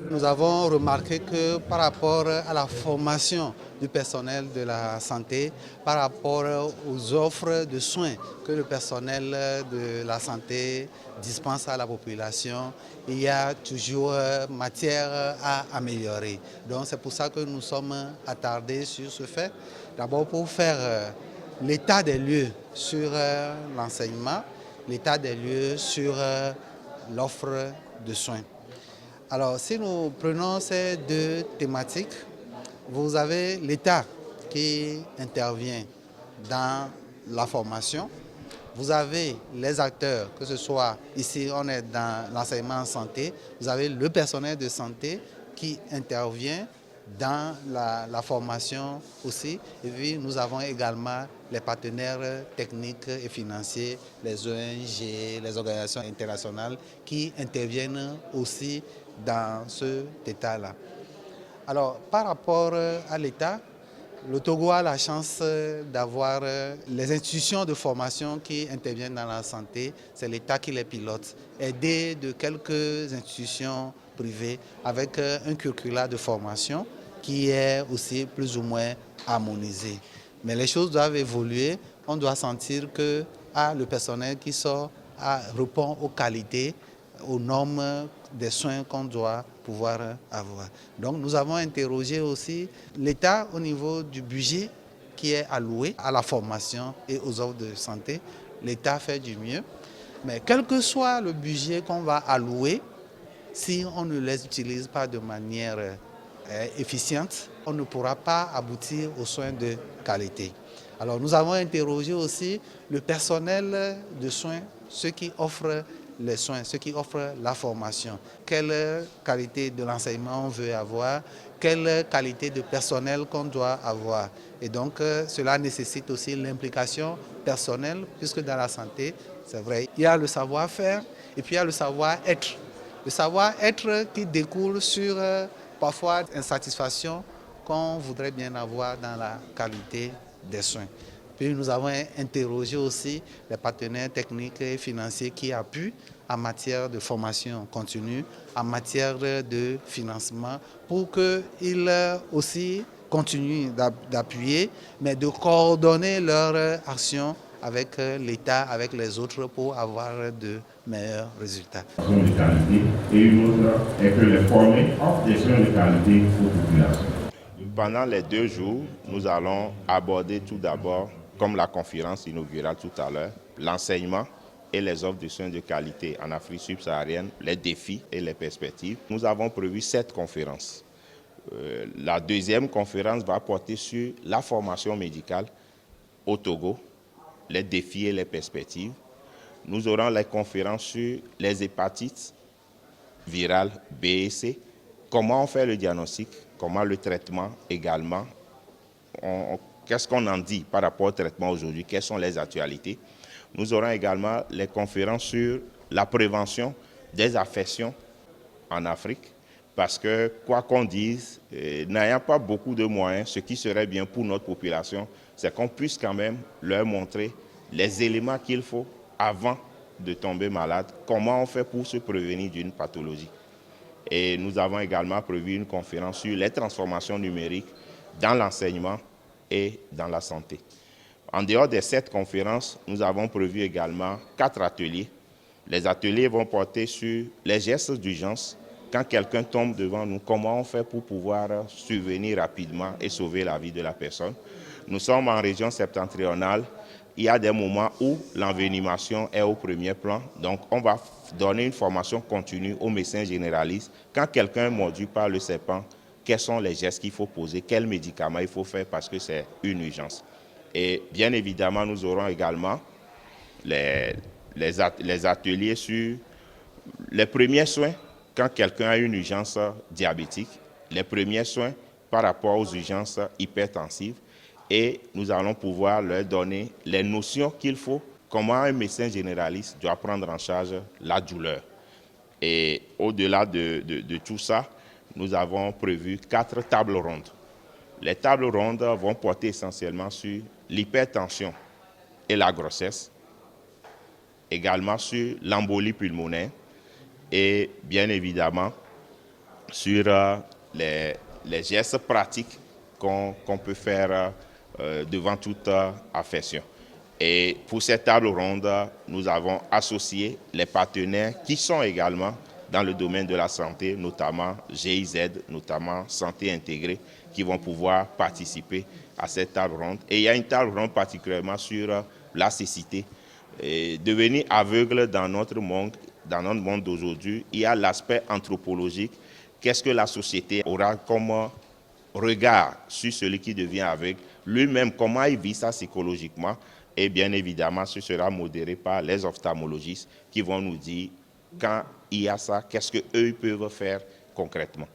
Nous avons remarqué que par rapport à la formation du personnel de la santé, par rapport aux offres de soins que le personnel de la santé dispense à la population, il y a toujours matière à améliorer. Donc c'est pour ça que nous sommes attardés sur ce fait. D'abord pour faire l'état des lieux sur l'enseignement, l'état des lieux sur l'offre de soins. Alors, si nous prenons ces deux thématiques, vous avez l'État qui intervient dans la formation. Vous avez les acteurs, que ce soit ici, on est dans l'enseignement en santé, vous avez le personnel de santé qui intervient dans la formation aussi. Et puis, nous avons également les partenaires techniques et financiers, les ONG, les organisations internationales qui interviennent aussi dans cet état-là. Alors, par rapport à l'État, le Togo a la chance d'avoir les institutions de formation qui interviennent dans la santé, c'est l'État qui les pilote, aidé de quelques institutions privées avec un curricula de formation qui est aussi plus ou moins harmonisé. Mais les choses doivent évoluer, on doit sentir que le personnel qui sort répond aux qualités, aux normes des soins qu'on doit pouvoir avoir. Donc nous avons interrogé aussi l'État au niveau du budget qui est alloué à la formation et aux offres de santé. L'État fait du mieux, mais quel que soit le budget qu'on va allouer, si on ne les utilise pas de manière efficiente, on ne pourra pas aboutir aux soins de qualité. Alors nous avons interrogé aussi le personnel de soins, ceux qui offrent les soins, ceux qui offrent la formation. Quelle qualité de l'enseignement on veut avoir, quelle qualité de personnel qu'on doit avoir. Et donc cela nécessite aussi l'implication personnelle, puisque dans la santé, c'est vrai, il y a le savoir-faire et puis il y a le savoir-être. Le savoir-être qui découle sur parfois une satisfaction qu'on voudrait bien avoir dans la qualité des soins. Puis nous avons interrogé aussi les partenaires techniques et financiers qui appuient en matière de formation continue, en matière de financement, pour qu'ils aussi continuent d'appuyer, mais de coordonner leur action avec l'État, avec les autres pour avoir de meilleurs résultats. De qualité et une autre est que les former offrent des soins de qualité aux populations. Pendant les 2 jours, nous allons aborder tout d'abord, comme la conférence inaugurale tout à l'heure, l'enseignement et les offres de soins de qualité en Afrique subsaharienne, les défis et les perspectives. Nous avons prévu 7 conférences. La deuxième conférence va porter sur la formation médicale au Togo, les défis et les perspectives. Nous aurons les conférences sur les hépatites virales B et C, comment on fait le diagnostic, comment le traitement également, qu'est-ce qu'on en dit par rapport au traitement aujourd'hui, quelles sont les actualités. Nous aurons également les conférences sur la prévention des affections en Afrique, parce que quoi qu'on dise, n'ayant pas beaucoup de moyens, ce qui serait bien pour notre population, c'est qu'on puisse quand même leur montrer les éléments qu'il faut avant de tomber malade, comment on fait pour se prévenir d'une pathologie. Et nous avons également prévu une conférence sur les transformations numériques dans l'enseignement et dans la santé. En dehors des 7 conférences, nous avons prévu également 4 ateliers. Les ateliers vont porter sur les gestes d'urgence. Quand quelqu'un tombe devant nous, comment on fait pour pouvoir survenir rapidement et sauver la vie de la personne. Nous sommes en région septentrionale. Il y a des moments où l'envenimation est au premier plan. Donc, on va donner une formation continue aux médecins généralistes. Quand quelqu'un est mordu par le serpent, quels sont les gestes qu'il faut poser, quels médicaments il faut faire parce que c'est une urgence. Et bien évidemment, nous aurons également les ateliers sur les premiers soins quand quelqu'un a une urgence diabétique, les premiers soins par rapport aux urgences hypertensives. Et nous allons pouvoir leur donner les notions qu'il faut, comment un médecin généraliste doit prendre en charge la douleur. Et au-delà de tout ça, nous avons prévu 4 tables rondes. Les tables rondes vont porter essentiellement sur l'hypertension et la grossesse, également sur l'embolie pulmonaire et bien évidemment sur les gestes pratiques qu'on peut faire devant toute affection. Et pour cette table ronde, nous avons associé les partenaires qui sont également dans le domaine de la santé, notamment GIZ, notamment Santé Intégrée, qui vont pouvoir participer à cette table ronde. Et il y a une table ronde particulièrement sur la cécité. Et devenir aveugle dans notre monde d'aujourd'hui, il y a l'aspect anthropologique. Qu'est-ce que la société aura comme regard sur celui qui devient aveugle, lui-même, comment il vit ça psychologiquement, et bien évidemment, ce sera modéré par les ophtalmologistes qui vont nous dire quand il y a ça, qu'est-ce qu'eux peuvent faire concrètement.